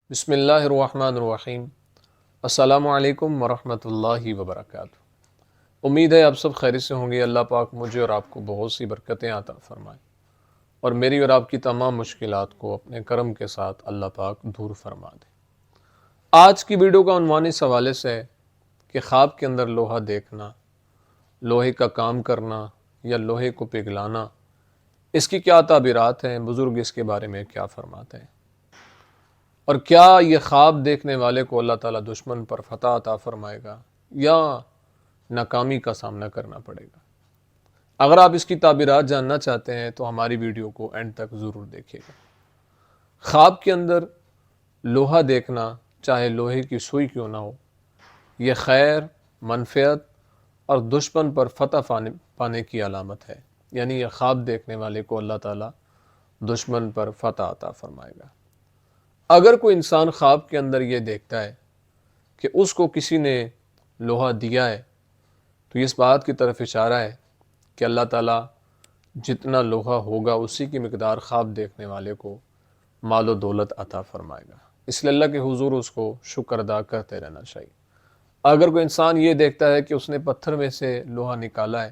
بسم اللہ الرحمن الرحیم۔ السلام علیکم ورحمۃ اللہ وبرکاتہ۔ امید ہے آپ سب خیریت سے ہوں گے۔ اللہ پاک مجھے اور آپ کو بہت سی برکتیں عطا فرمائے اور میری اور آپ کی تمام مشکلات کو اپنے کرم کے ساتھ اللہ پاک دور فرما دے۔ آج کی ویڈیو کا عنوان اس حوالے سے ہے کہ خواب کے اندر لوہا دیکھنا، لوہے کا کام کرنا یا لوہے کو پگھلانا، اس کی کیا تعبیرات ہیں، بزرگ اس کے بارے میں کیا فرماتے ہیں، اور کیا یہ خواب دیکھنے والے کو اللہ تعالیٰ دشمن پر فتح عطا فرمائے گا یا ناکامی کا سامنا کرنا پڑے گا۔ اگر آپ اس کی تعبیرات جاننا چاہتے ہیں تو ہماری ویڈیو کو اینڈ تک ضرور دیکھیے گا۔ خواب کے اندر لوہا دیکھنا، چاہے لوہے کی سوئی کیوں نہ ہو، یہ خیر، منفعت اور دشمن پر فتح پانے کی علامت ہے۔ یعنی یہ خواب دیکھنے والے کو اللہ تعالیٰ دشمن پر فتح عطا فرمائے گا۔ اگر کوئی انسان خواب کے اندر یہ دیکھتا ہے کہ اس کو کسی نے لوہا دیا ہے تو اس بات کی طرف اشارہ ہے کہ اللہ تعالیٰ جتنا لوہا ہوگا اسی کی مقدار خواب دیکھنے والے کو مال و دولت عطا فرمائے گا۔ اس لیے اللہ کے حضور اس کو شکر ادا کرتے رہنا چاہیے۔ اگر کوئی انسان یہ دیکھتا ہے کہ اس نے پتھر میں سے لوہا نکالا ہے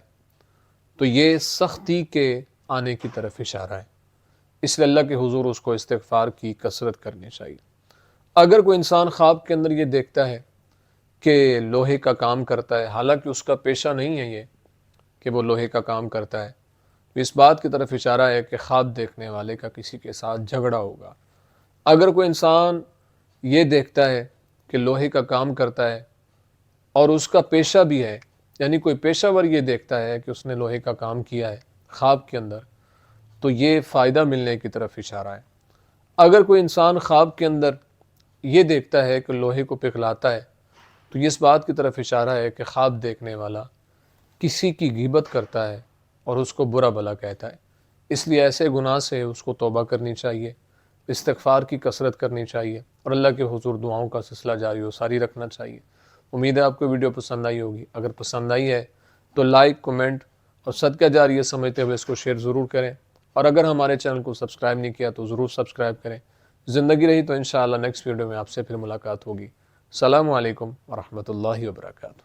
تو یہ سختی کے آنے کی طرف اشارہ ہے۔ اس لیے اللہ کے حضور اس کو استغفار کی کثرت کرنی چاہیے۔ اگر کوئی انسان خواب کے اندر یہ دیکھتا ہے کہ لوہے کا کام کرتا ہے، حالانکہ اس کا پیشہ نہیں ہے یہ کہ وہ لوہے کا کام کرتا ہے، تو اس بات کی طرف اشارہ ہے کہ خواب دیکھنے والے کا کسی کے ساتھ جھگڑا ہوگا۔ اگر کوئی انسان یہ دیکھتا ہے کہ لوہے کا کام کرتا ہے اور اس کا پیشہ بھی ہے، یعنی کوئی پیشہ ور یہ دیکھتا ہے کہ اس نے لوہے کا کام کیا ہے خواب کے اندر، تو یہ فائدہ ملنے کی طرف اشارہ ہے۔ اگر کوئی انسان خواب کے اندر یہ دیکھتا ہے کہ لوہے کو پگھلاتا ہے تو یہ اس بات کی طرف اشارہ ہے کہ خواب دیکھنے والا کسی کی غیبت کرتا ہے اور اس کو برا بھلا کہتا ہے۔ اس لیے ایسے گناہ سے اس کو توبہ کرنی چاہیے، استغفار کی کثرت کرنی چاہیے اور اللہ کے حضور دعاؤں کا سلسلہ جاری و ساری رکھنا چاہیے۔ امید ہے آپ کو ویڈیو پسند آئی ہوگی۔ اگر پسند آئی ہے تو لائک، کمنٹ اور صدقہ جاریہ سمجھتے ہوئے اس کو شیئر ضرور کریں، اور اگر ہمارے چینل کو سبسکرائب نہیں کیا تو ضرور سبسکرائب کریں۔ زندگی رہی تو انشاءاللہ نیکسٹ ویڈیو میں آپ سے پھر ملاقات ہوگی۔ السلام علیکم ورحمۃ اللہ وبرکاتہ۔